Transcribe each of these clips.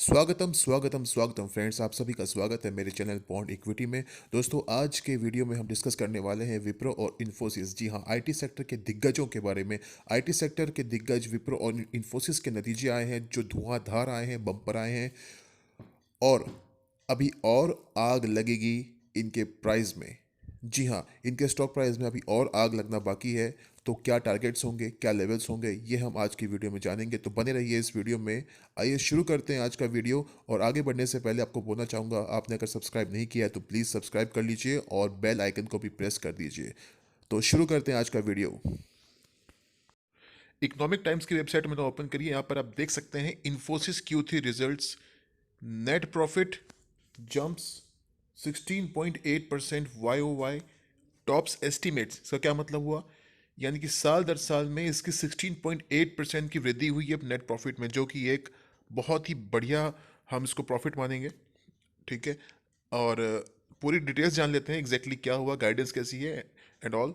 स्वागतम स्वागतम स्वागतम फ्रेंड्स, आप सभी का स्वागत है मेरे चैनल बॉन्ड इक्विटी में। दोस्तों, आज के वीडियो में हम डिस्कस करने वाले हैं विप्रो और इन्फोसिस। जी हाँ, आईटी सेक्टर के दिग्गजों के बारे में। आईटी सेक्टर के दिग्गज विप्रो और इन्फोसिस के नतीजे आए हैं जो धुआंधार आए हैं, बम्पर आए हैं। और अभी और आग लगेगी इनके प्राइस में। जी हाँ, इनके स्टॉक प्राइस में अभी और आग लगना बाकी है। तो क्या टारगेट्स होंगे, क्या लेवल्स होंगे, ये हम आज की वीडियो में जानेंगे। तो बने रहिए इस वीडियो में। आइए शुरू करते हैं आज का वीडियो। और आगे बढ़ने से पहले आपको बोलना चाहूँगा, आपने अगर सब्सक्राइब नहीं किया है तो प्लीज़ सब्सक्राइब कर लीजिए और बेल आइकन को भी प्रेस कर दीजिए। तो शुरू करते हैं आज का वीडियो। इकोनॉमिक टाइम्स की वेबसाइट में तो ओपन करिए। यहाँ पर आप देख सकते हैं Infosys Q3 results. Net profit jumps 16.8% YOY, tops estimates. इसका क्या मतलब हुआ? यानी कि साल दर साल में इसकी 16.8% की वृद्धि हुई है नेट प्रॉफिट में, जो कि एक बहुत ही बढ़िया, हम इसको प्रॉफिट मानेंगे। ठीक है। और पूरी डिटेल्स जान लेते हैं एग्जैक्टली क्या हुआ, गाइडेंस कैसी है and all.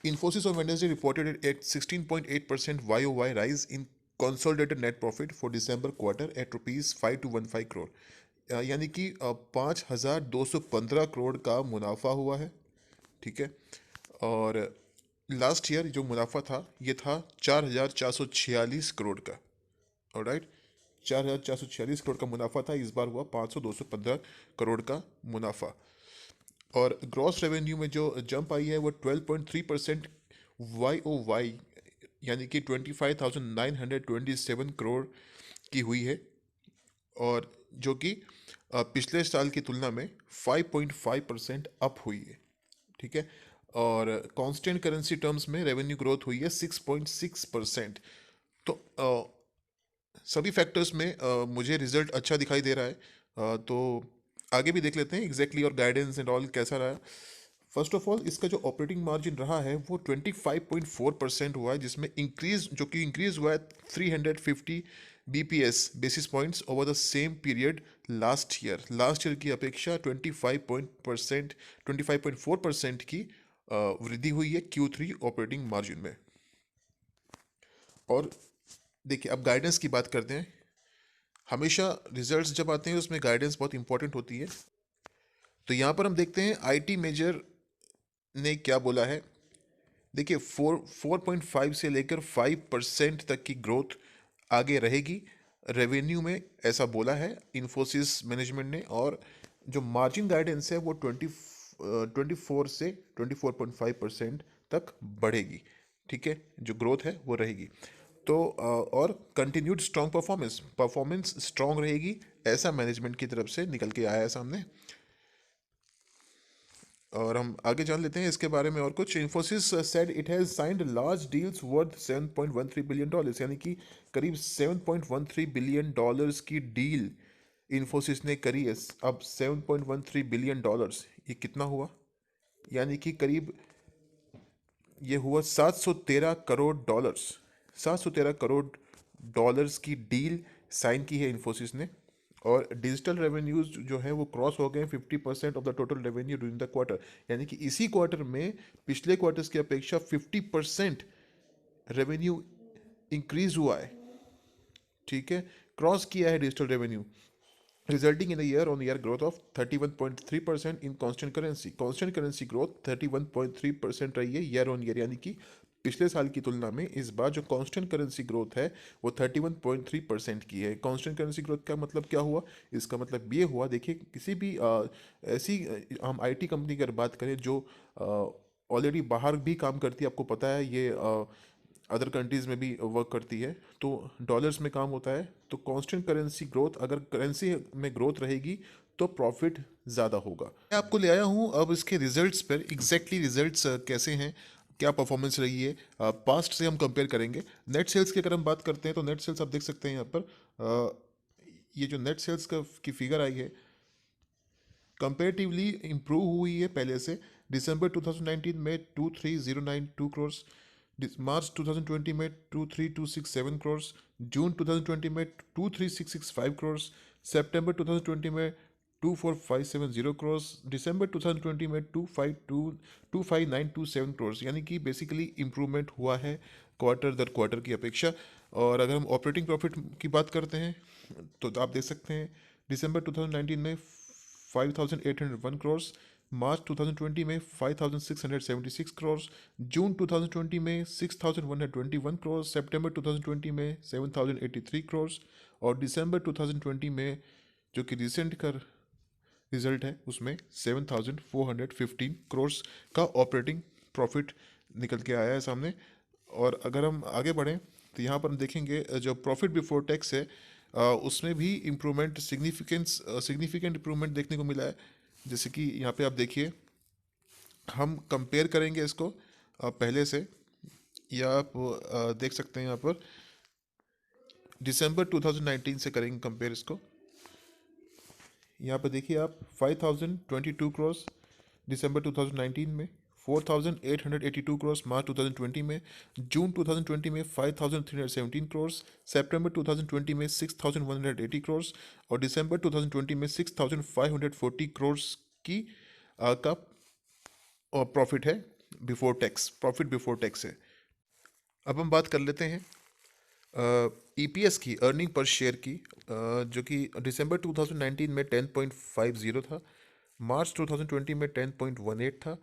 Infosys on Wednesday reported a 16.8% YOY rise in consolidated net profit for December quarter at rupees 5215 crore। यानी कि 5,215 करोड़ का मुनाफा हुआ है। ठीक है। और लास्ट ईयर जो मुनाफा था ये था 4,446 करोड़ का। ऑलराइट, 4,446 करोड़ का मुनाफा था, इस बार हुआ 500-215 करोड़ का मुनाफा। और ग्रॉस रेवेन्यू में जो जंप आई है वो 12.3% YOY, यानी कि 25,927 करोड़ की हुई है। और जो कि पिछले साल की तुलना में 5.5% अप हुई है। ठीक है। और कांस्टेंट करेंसी टर्म्स में रेवेन्यू ग्रोथ हुई है 6.6%। तो सभी फैक्टर्स में मुझे रिजल्ट अच्छा दिखाई दे रहा है। तो आगे भी देख लेते हैं एग्जैक्टली और गाइडेंस एंड ऑल कैसा रहा। फर्स्ट ऑफ ऑल, इसका जो ऑपरेटिंग मार्जिन रहा है वो 25.4% हुआ है, जिसमें इंक्रीज हुआ है 350 BPS basis points over the same period last year की अपेक्षा 25.4% की वृद्धि हुई है Q3 ऑपरेटिंग मार्जिन में। और देखिए, अब गाइडेंस की बात करते हैं। हमेशा रिजल्ट्स जब आते हैं उसमें गाइडेंस बहुत इंपॉर्टेंट होती है। तो यहाँ पर हम देखते हैं आईटी मेजर ने क्या बोला है। देखिए, 4.5 से लेकर 5% तक की ग्रोथ आगे रहेगी रेवेन्यू में, ऐसा बोला है इन्फोसिस मैनेजमेंट ने। और जो मार्जिन गाइडेंस है वो 24 से 24.5% तक बढ़ेगी। ठीक है, जो ग्रोथ है वो रहेगी। तो और कंटिन्यूड स्ट्रॉन्ग परफॉर्मेंस स्ट्रॉन्ग रहेगी, ऐसा मैनेजमेंट की तरफ से निकल के आया है सामने। और हम आगे जान लेते हैं इसके बारे में और कुछ। Infosys said it has signed large deals worth 7.13 billion dollars, यानी कि करीब 7.13 बिलियन डॉलर्स की डील इन्फोसिस ने करी है। अब 7.13 बिलियन डॉलर्स ये कितना हुआ? यानी कि करीब ये हुआ 713 करोड़ डॉलर्स। 713 करोड़ डॉलर्स की डील साइन की है इन्फोसिस ने। और डिजिटल रेवेन्यूज जो है वो क्रॉस हो गए 50% of the total revenue during the quarter. यानी कि इसी क्वार्टर में पिछले क्वार्टर्स की अपेक्षा 50% रेवेन्यू इंक्रीज हुआ है। ठीक है, क्रॉस किया है digital revenue, resulting in a year-on-year growth of 31.3% in constant currency growth 31.3% रही है ईयर ऑन ईयर। यानी कि पिछले साल की तुलना में इस बार जो कांस्टेंट करेंसी ग्रोथ है वो 31.3% की है। कांस्टेंट करेंसी ग्रोथ का मतलब क्या हुआ? इसका मतलब ये हुआ, देखिए, किसी भी ऐसी हम आईटी कंपनी की अगर बात करें जो ऑलरेडी बाहर भी काम करती है, आपको पता है ये अदर कंट्रीज़ में भी वर्क करती है, तो डॉलर्स में काम होता है। तो कांस्टेंट करेंसी ग्रोथ, अगर करेंसी में ग्रोथ रहेगी तो प्रॉफिट ज़्यादा होगा। मैं आपको ले आया हूँ अब इसके रिजल्ट्स पर। एग्जैक्टली रिजल्ट्स कैसे हैं, क्या परफॉर्मेंस रही है, पास्ट से हम कंपेयर करेंगे। नेट सेल्स की अगर हम बात करते हैं तो नेट सेल्स आप देख सकते हैं यहाँ पर। ये जो नेट सेल्स की फिगर आई है कंपेरेटिवली इम्प्रूव हुई है पहले से। दिसंबर 2019 में 23,092 करोड़, मार्च 2020 में 23,267 करोड़, जून 2020 में 23,665 करोड़, सितंबर 2020 में 24,570 करोड़, दिसंबर 2020 में 25,927 करोड़। यानी कि बेसिकली इम्प्रूवमेंट हुआ है क्वार्टर दर क्वार्टर की अपेक्षा। और अगर हम ऑपरेटिंग प्रॉफिट की बात करते हैं तो आप देख सकते हैं दिसंबर 2019 में 5,801 करोड़, मार्च 2020 में 5,676 करोड़, जून 2020 में 6,121 करोड़, सितंबर 2020 में 7,083 करोड़ और दिसंबर 2020 में जो कि रिसेंट का रिजल्ट है उसमें 7,415 करोड़ का ऑपरेटिंग प्रॉफिट निकल के आया है सामने। और अगर हम आगे बढ़ें तो यहाँ पर हम देखेंगे जो प्रॉफिट बिफोर टैक्स है उसमें भी इम्प्रूवमेंट सिग्निफिकेंट इम्प्रूवमेंट देखने को मिला है। जैसे कि यहाँ पे आप देखिए, हम कंपेयर करेंगे इसको पहले से, या आप देख सकते हैं यहाँ पर दिसंबर 2019 से करेंगे कंपेयर इसको। यहाँ पर देखिए आप 5,022 करोड़ दिसंबर 2019 में, 4,882 करोड़ मार्च 2020 में, जून 2020 में 5,317 करोड़, सितंबर 2020 में 6,180 करोड़ और दिसंबर 2020 में 6,540 करोड़ की का प्रॉफिट है before tax, profit before tax है। अब हम बात कर लेते हैं ईपीएस की, अर्निंग पर शेयर की, जो कि दिसंबर 2019 में 10.50 था, मार्च 2020 में 10.18 था,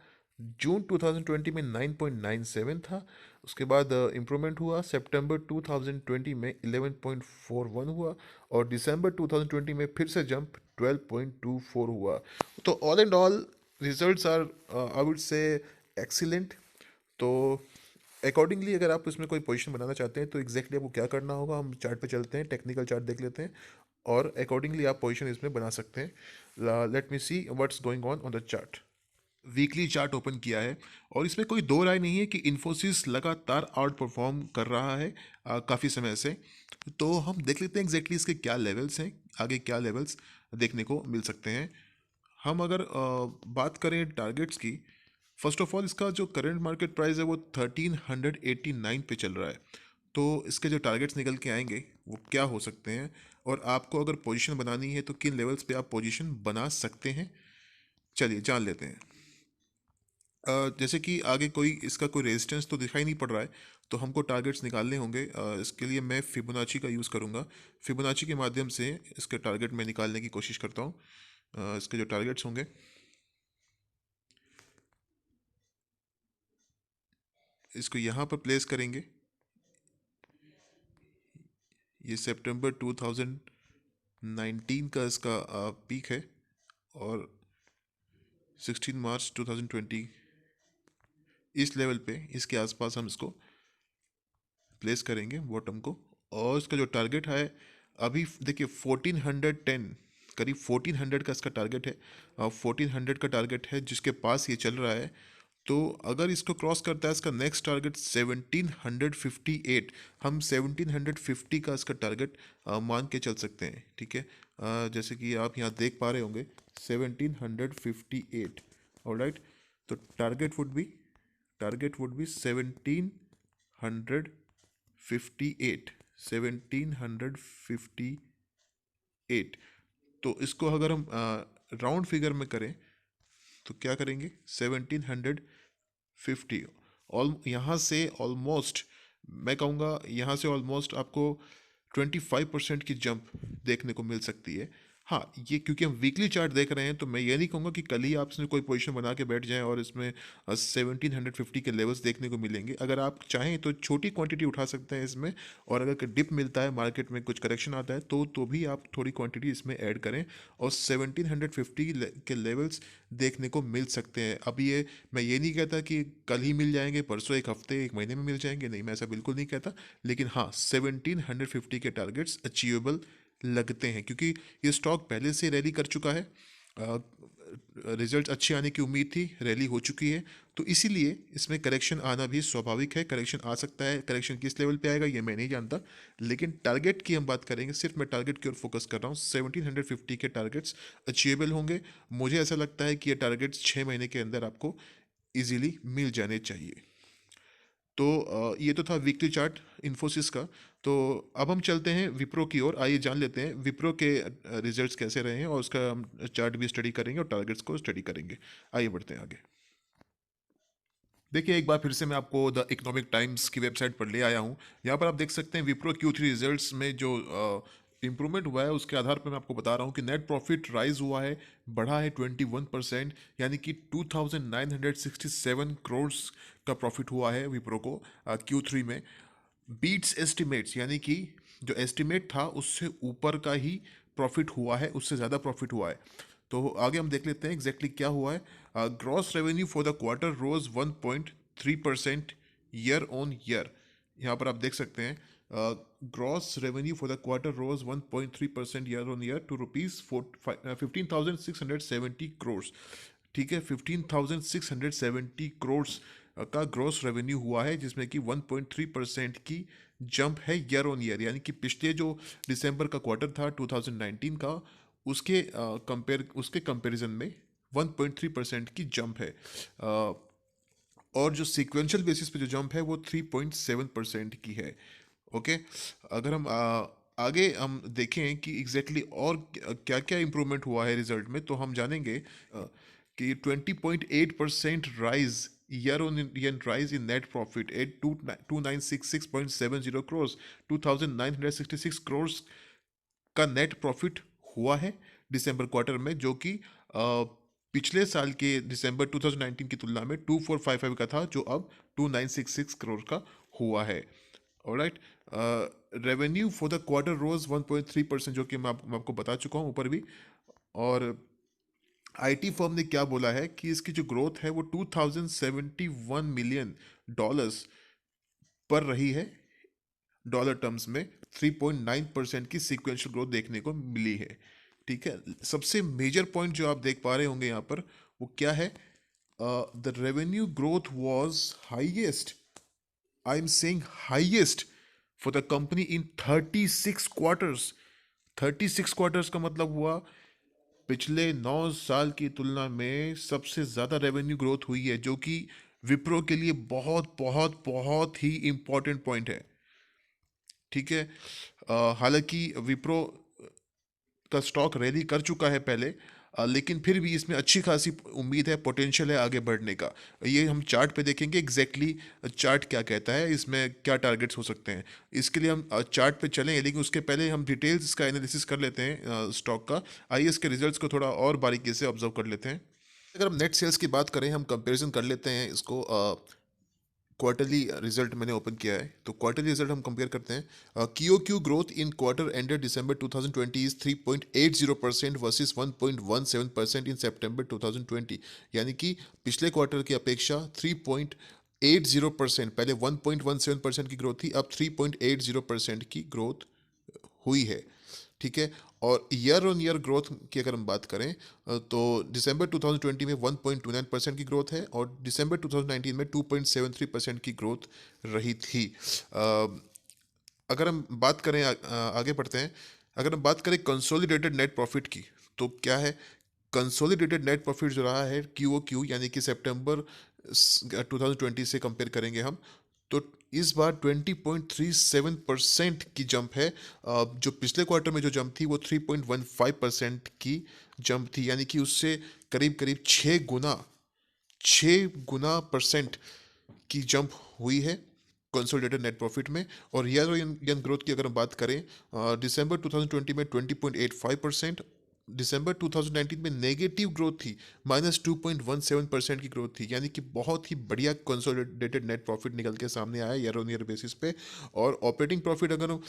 जून 2020 में 9.97 था। उसके बाद इम्प्रूवमेंट हुआ, सितंबर 2020 में 11.41 हुआ और दिसंबर 2020 में फिर से जंप 12.24 हुआ। तो all and all results are I would say excellent. तो अकॉर्डिंगली अगर आप इसमें कोई पोजीशन बनाना चाहते हैं तो एग्जैक्टली आपको क्या करना होगा, हम चार्ट पे चलते हैं, टेक्निकल चार्ट देख लेते हैं और अकॉर्डिंगली आप पोजीशन इसमें बना सकते हैं। Let me see what's going on the chart. Weekly chart open किया है और इसमें कोई दो राय नहीं है कि इन्फोसिस लगातार आउट परफॉर्म कर रहा है काफ़ी समय से। तो हम देख लेते हैं एग्जैक्टली इसके क्या लेवल्स हैं, आगे क्या लेवल्स देखने को मिल सकते हैं। हम अगर बात करें टारगेट्स की, फर्स्ट ऑफ ऑल इसका जो करंट मार्केट प्राइस है वो 1389 पे चल रहा है। तो इसके जो टारगेट्स निकल के आएंगे वो क्या हो सकते हैं, और आपको अगर पोजीशन बनानी है तो किन लेवल्स पे आप पोजीशन बना सकते हैं, चलिए जान लेते हैं। जैसे कि आगे कोई इसका कोई रेजिस्टेंस तो दिखाई नहीं पड़ रहा है, तो हमको टारगेट्स निकालने होंगे। इसके लिए मैं फिबोनाची का यूज़ करूँगा। फिबोनाची के माध्यम से इसके टारगेट में निकालने की कोशिश करता हूँ। इसके जो टारगेट्स होंगे, इसको यहाँ पर प्लेस करेंगे। ये सितंबर 2019 का इसका पीक है और 16 मार्च 2020 इस लेवल पे, इसके आसपास हम इसको प्लेस करेंगे बॉटम को। और इसका जो टारगेट है अभी देखिए 1410, करीब 1400 का इसका टारगेट है। 1400 का टारगेट है जिसके पास ये चल रहा है। तो अगर इसको क्रॉस करता है इसका नेक्स्ट टारगेट 1758, हम 1750 का इसका टारगेट मान के चल सकते हैं। ठीक है, जैसे कि आप यहाँ देख पा रहे होंगे 1758। ऑलराइट, तो टारगेट वुड बी 1758, 1758। तो इसको अगर हम राउंड फिगर में करें तो क्या करेंगे, 1750 ऑल, यहाँ से ऑलमोस्ट, मैं कहूँगा यहाँ से ऑलमोस्ट आपको 25% की जंप देखने को मिल सकती है। हाँ, ये क्योंकि हम वीकली चार्ट देख रहे हैं तो मैं ये नहीं कहूँगा कि कल ही आप इसमें कोई पोजीशन बना के बैठ जाएं और इसमें 1750 के लेवल्स देखने को मिलेंगे। अगर आप चाहें तो छोटी क्वांटिटी उठा सकते हैं इसमें, और अगर डिप मिलता है मार्केट में, कुछ करेक्शन आता है तो भी आप थोड़ी क्वांटिटी इसमें ऐड करें और 1750 के लेवल्स देखने को मिल सकते हैं। अब ये मैं ये नहीं कहता कि कल ही मिल जाएंगे, परसों, एक हफ्ते, एक महीने में मिल जाएंगे, नहीं, मैं ऐसा बिल्कुल नहीं कहता। लेकिन हाँ, 1750 के टारगेट्स अचीवेबल लगते हैं क्योंकि ये स्टॉक पहले से रैली कर चुका है। रिजल्ट अच्छे आने की उम्मीद थी, रैली हो चुकी है, तो इसीलिए इसमें करेक्शन आना भी स्वाभाविक है। करेक्शन आ सकता है, करेक्शन किस लेवल पे आएगा ये मैं नहीं जानता, लेकिन टारगेट की हम बात करेंगे, सिर्फ मैं टारगेट की ओर फोकस कर रहा हूँ। 1750 के टारगेट्स अचीवेबल होंगे। मुझे ऐसा लगता है कि ये टारगेट्स 6 महीने के अंदर आपको इजीली मिल जाने चाहिए। तो ये तो था वीकली चार्ट इन्फोसिस का। तो अब हम चलते हैं विप्रो की ओर। आइए जान लेते हैं विप्रो के रिजल्ट्स कैसे रहे हैं और उसका हम चार्ट भी स्टडी करेंगे और टारगेट्स को स्टडी करेंगे। आइए बढ़ते हैं आगे। देखिए, एक बार फिर से मैं आपको द इकोनॉमिक टाइम्स की वेबसाइट पर ले आया हूँ। यहाँ पर आप देख सकते हैं विप्रो Q3 रिजल्ट्स में जो इम्प्रूवमेंट हुआ है उसके आधार पर मैं आपको बता रहा हूँ कि नेट प्रॉफिट राइज हुआ है, बढ़ा है 21%, यानी कि 2967 करोड़ का प्रॉफिट हुआ है विप्रो को Q3 में। बीट्स एस्टिमेट्स, यानी कि जो एस्टिमेट था उससे ऊपर का ही प्रॉफिट हुआ है, उससे ज़्यादा प्रॉफिट हुआ है। तो आगे हम देख लेते हैं एग्जैक्टली क्या हुआ है। Gross revenue for the quarter rose 1.3% year on year. यहाँ पर आप देख सकते हैं gross revenue for the quarter rose 1.3% year on year to rupees 15,670 crore. ठीक है, 15,670 करोड़ का ग्रॉस रेवेन्यू हुआ है, जिसमें कि 1.3% की जंप है ईयर ऑन ईयर, यानी कि पिछले जो दिसंबर का क्वार्टर था 2019 का, उसके कंपैरिजन में 1.3% की जंप है। और जो सीक्वेंशियल बेसिस पे जो जंप है वो 3.7% की है। ओके, अगर हम आगे हम देखें कि एग्जैक्टली और क्या क्या इम्प्रूवमेंट हुआ है रिजल्ट में, तो हम जानेंगे कि 20.8% rise year on year rise in net profit at 2966.70 crore, 2966 crore का नेट प्रॉफिट हुआ है दिसंबर क्वार्टर में, जो कि पिछले साल के दिसंबर 2019 की तुलना में 2455 का था, जो अब 2966 करोड़ का हुआ है। Alright, revenue for the quarter rose 1.3%, जो कि मैं आपको बता चुका हूँ ऊपर भी। और आईटी फर्म ने क्या बोला है कि इसकी जो ग्रोथ है वो 2071 मिलियन डॉलर्स पर रही है, डॉलर टर्म्स में 3.9% की सीक्वेंशियल ग्रोथ देखने को मिली है। ठीक है, सबसे मेजर पॉइंट जो आप देख पा रहे होंगे यहाँ पर वो क्या है, the revenue growth was highest, I am saying highest for the company in 36 quarters. 36 quarters का मतलब हुआ पिछले 9 साल की तुलना में सबसे ज़्यादा रेवेन्यू ग्रोथ हुई है, जो कि विप्रो के लिए बहुत बहुत बहुत ही इंपॉर्टेंट पॉइंट है। ठीक है, हालांकि विप्रो का स्टॉक रैली कर चुका है पहले, लेकिन फिर भी इसमें अच्छी खासी उम्मीद है, पोटेंशियल है आगे बढ़ने का। ये हम चार्ट पे देखेंगे एग्जैक्टली चार्ट क्या कहता है, इसमें क्या टारगेट्स हो सकते हैं। इसके लिए हम चार्ट पे चलें, लेकिन उसके पहले हम डिटेल्स इसका एनालिसिस कर लेते हैं स्टॉक का। आइए इसके रिजल्ट्स को थोड़ा और बारीकी से ऑब्जर्व कर लेते हैं। अगर हम नेट सेल्स की बात करें, हम कंपैरिजन कर लेते हैं इसको। क्वार्टरली रिजल्ट मैंने ओपन किया है, तो क्वार्टरली रिजल्ट हम कंपेयर करते हैं। Q growth in quarter ended December 2020 is 3.80% versus 1.17% इन सितंबर 2020, यानी कि पिछले क्वार्टर की अपेक्षा 3.80%, पहले 1.17% की ग्रोथ थी, अब 3.80% की ग्रोथ हुई है। ठीक है, और ईयर ऑन ईयर ग्रोथ की अगर हम बात करें, तो दिसंबर 2020 में 1.29% की ग्रोथ है, और दिसंबर 2019 में 2.73% की ग्रोथ रही थी। अगर हम बात करें आगे बढ़ते हैं, अगर हम बात करें कंसोलिडेटेड नेट प्रॉफिट की, तो क्या है कंसोलिडेटेड नेट प्रॉफिट जो रहा है क्यू यानी कि सितंबर 2020 से कंपेयर करेंगे हम, तो इस बार 20.37% की जंप है। जो पिछले क्वार्टर में जो जंप थी वो 3.15% की जंप थी, यानी कि उससे करीब करीब 6 गुना परसेंट की जंप हुई है कंसोलिडेटेड नेट प्रॉफिट में। और ईयर ईयर ग्रोथ की अगर हम बात करें, दिसंबर 2020 में 20.85%, दिसंबर 2019 में नेगेटिव ग्रोथ थी, -2.17% की ग्रोथ थी, यानी कि बहुत ही बढ़िया कंसोलिडेटेड नेट प्रॉफिट निकल के सामने आया ईयर ऑन ईयर बेसिस पे। और ऑपरेटिंग प्रॉफिट अगर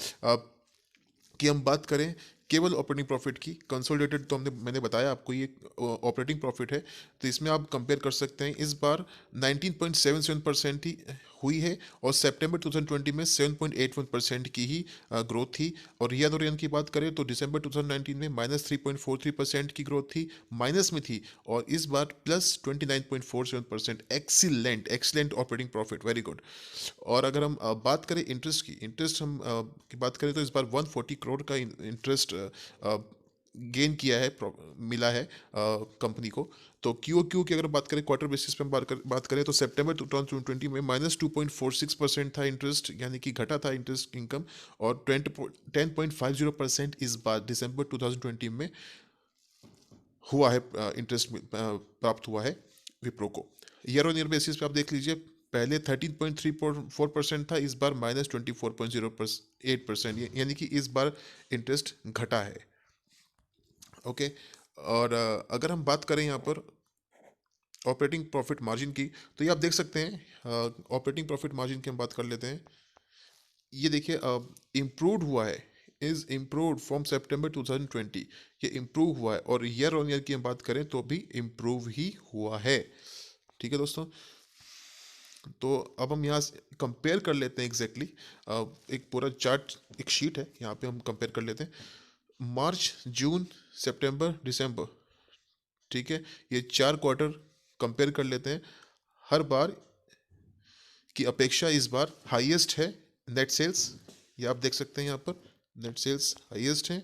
की हम बात करें, केवल ऑपरेटिंग प्रॉफिट की, कंसोलिडेटेड तो मैंने बताया आपको ये ऑपरेटिंग प्रॉफिट है, तो इसमें आप कंपेयर कर सकते हैं। इस बार 19.77% ही हुई है, और सितंबर 2020 में 7.81% की ही ग्रोथ थी। और ईयर और ईयर की बात करें तो दिसंबर 2019 में -3.43% की ग्रोथ थी, माइनस में थी, और इस बार +29.47%। Excellent excellent operating profit, very good. और अगर हम बात करें इंटरेस्ट की, इंटरेस्ट हम की बात करें तो इस बार 140 करोड़ का इंटरेस्ट गेन किया है, मिला है कंपनी को। तो क्यू की अगर बात करें क्वार्टर बेसिस पे हम बात करें तो सितंबर 2020 में -2.46% था इंटरेस्ट, यानी कि घटा था इंटरेस्ट इनकम, और 10.50% इस बार दिसंबर 2020 में हुआ है, इंटरेस्ट प्राप्त हुआ है विप्रो को। ईयर ऑन ईयर बेसिस पे आप देख लीजिए, पहले 13.34% था, इस बार -24.08%, यानी कि इस बार इंटरेस्ट घटा है। ओके। और अगर हम बात करें यहाँ पर ऑपरेटिंग प्रॉफिट मार्जिन की, तो ये आप देख सकते हैं ऑपरेटिंग प्रॉफिट मार्जिन की हम बात कर लेते हैं। ये देखिए इम्प्रूव हुआ है, इज इम्प्रूव फ्रॉम सितंबर 2020, ये इम्प्रूव हुआ है। और ईयर ऑन ईयर की हम बात करें तो भी इम्प्रूव ही हुआ है। ठीक है दोस्तों, तो अब हम यहाँ से कंपेयर कर लेते हैं एग्जैक्टली एक पूरा चार्ट, एक शीट है, यहाँ पे हम कंपेयर कर लेते हैं मार्च, जून, सितंबर, दिसंबर। ठीक है, ये 4 क्वार्टर कंपेयर कर लेते हैं। हर बार की अपेक्षा इस बार हाईएस्ट है नेट सेल्स, ये आप देख सकते हैं यहाँ पर नेट सेल्स हाईएस्ट है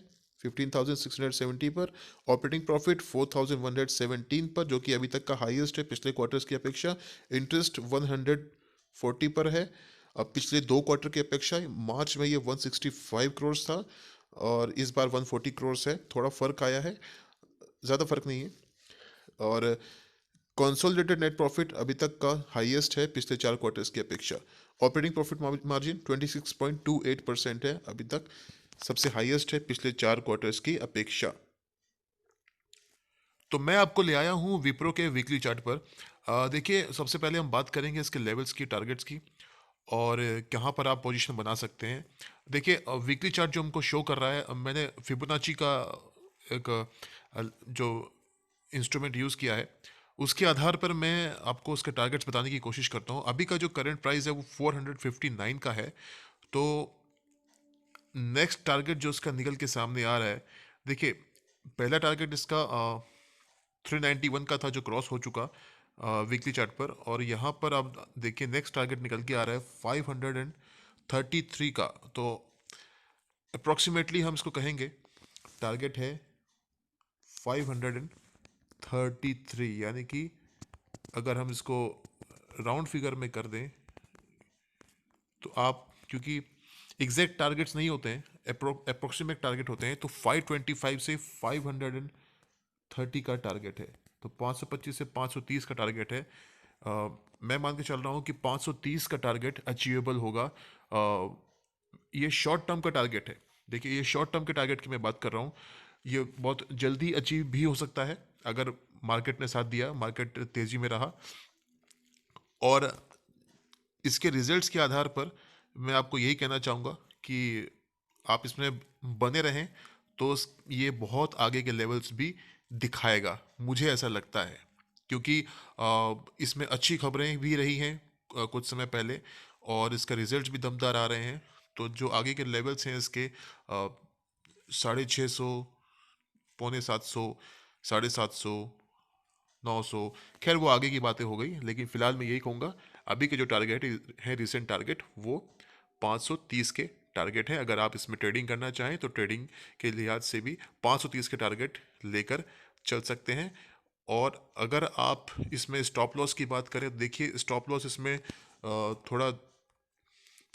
15,670 पर। ऑपरेटिंग प्रॉफिट 4,117 पर, जो कि अभी तक का हाईएस्ट है पिछले क्वार्टर्स की अपेक्षा। इंटरेस्ट 140 पर है, अब पिछले 2 क्वार्टर की अपेक्षा। मार्च में ये 165 करोड़ था और इस बार 140 करोड़ है, थोड़ा फर्क आया है, ज़्यादा फर्क नहीं है। और कंसोलिडेटेड नेट प्रॉफिट अभी तक का हाईएस्ट है पिछले 4 क्वार्टर्स की अपेक्षा। ऑपरेटिंग प्रॉफिट मार्जिन 26.28% है, अभी तक सबसे हाईएस्ट है पिछले 4 क्वार्टर्स की अपेक्षा। तो मैं आपको ले आया हूँ विप्रो के वीकली चार्ट पर। देखिए, सबसे पहले हम बात करेंगे इसके लेवल्स की, टारगेट्स की, और कहाँ पर आप पोजीशन बना सकते हैं। देखिए, वीकली चार्ट जो हमको शो कर रहा है, मैंने फिबोनाची का एक जो इंस्ट्रूमेंट यूज़ किया है, उसके आधार पर मैं आपको उसके टारगेट्स बताने की कोशिश करता हूँ। अभी का जो करंट प्राइस है वो 459 का है। तो नेक्स्ट टारगेट जो उसका निकल के सामने आ रहा है, देखिए पहला टारगेट इसका 391 का था, जो क्रॉस हो चुका वीकली चार्ट पर। और यहाँ पर आप देखिए नेक्स्ट टारगेट निकल के आ रहा है 533 का। तो अप्रॉक्सीमेटली हम इसको कहेंगे टारगेट है 533, यानी कि अगर हम इसको राउंड फिगर में कर दें तो आप, क्योंकि एग्जैक्ट टारगेट्स नहीं होते हैं, अप्रोक्सीमेट टारगेट होते हैं, तो 525 से 530 का टारगेट है। तो 525 से 530 का टारगेट है। मैं मान के चल रहा हूँ कि 530 का टारगेट अचीवेबल होगा। ये शॉर्ट टर्म का टारगेट है। देखिए, ये शॉर्ट टर्म के टारगेट की मैं बात कर रहा हूँ, ये बहुत जल्दी अचीव भी हो सकता है अगर मार्केट ने साथ दिया, मार्केट तेजी में रहा। और इसके रिजल्ट्स के आधार पर मैं आपको यही कहना चाहूँगा कि आप इसमें बने रहें, तो ये बहुत आगे के लेवल्स भी दिखाएगा, मुझे ऐसा लगता है। क्योंकि इसमें अच्छी खबरें भी रही हैं कुछ समय पहले, और इसका रिजल्ट्स भी दमदार आ रहे हैं। तो जो आगे के लेवल्स हैं इसके 650, 650, 750, 900, खैर वो आगे की बातें हो गई। लेकिन फिलहाल मैं यही कहूँगा, अभी के जो टारगेट है, रिसेंट टारगेट, वो 530 के टारगेट है। अगर आप इसमें ट्रेडिंग करना चाहें तो ट्रेडिंग के लिहाज से भी 530 के टारगेट लेकर चल सकते हैं। और अगर आप इसमें स्टॉप लॉस की बात करें, देखिए स्टॉप लॉस इसमें थोड़ा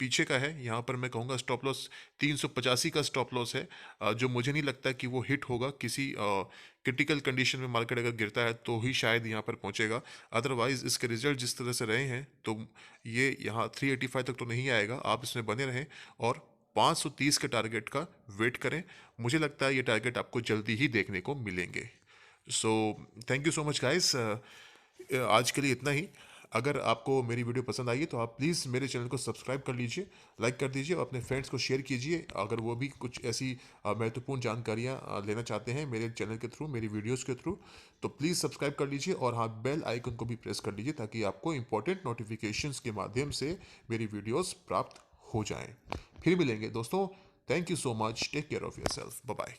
पीछे का है। यहाँ पर मैं कहूँगा स्टॉप लॉस 385 का स्टॉप लॉस है, जो मुझे नहीं लगता कि वो हिट होगा। किसी क्रिटिकल कंडीशन में मार्केट अगर गिरता है तो ही शायद यहाँ पर पहुँचेगा। अदरवाइज इसके रिजल्ट जिस तरह से रहे हैं, तो ये यहाँ 385 तक तो नहीं आएगा। आप इसमें बने रहें और 530 के टारगेट का वेट करें। मुझे लगता है ये टारगेट आपको जल्दी ही देखने को मिलेंगे। So thank you so much guys, आज के लिए इतना ही। अगर आपको मेरी वीडियो पसंद आई है तो आप प्लीज़ मेरे चैनल को सब्सक्राइब कर लीजिए, लाइक कर दीजिए और अपने फ्रेंड्स को शेयर कीजिए, अगर वो भी कुछ ऐसी महत्वपूर्ण जानकारियाँ लेना चाहते हैं मेरे चैनल के थ्रू, मेरी वीडियोस के थ्रू। तो प्लीज़ सब्सक्राइब कर लीजिए और हाँ, बेल आइकन को भी प्रेस कर लीजिए, ताकि आपको इंपॉर्टेंट नोटिफिकेशंस के माध्यम से मेरी वीडियोस प्राप्त हो जाएं। फिर मिलेंगे दोस्तों। Thank you so much, take care of yourself, bye bye.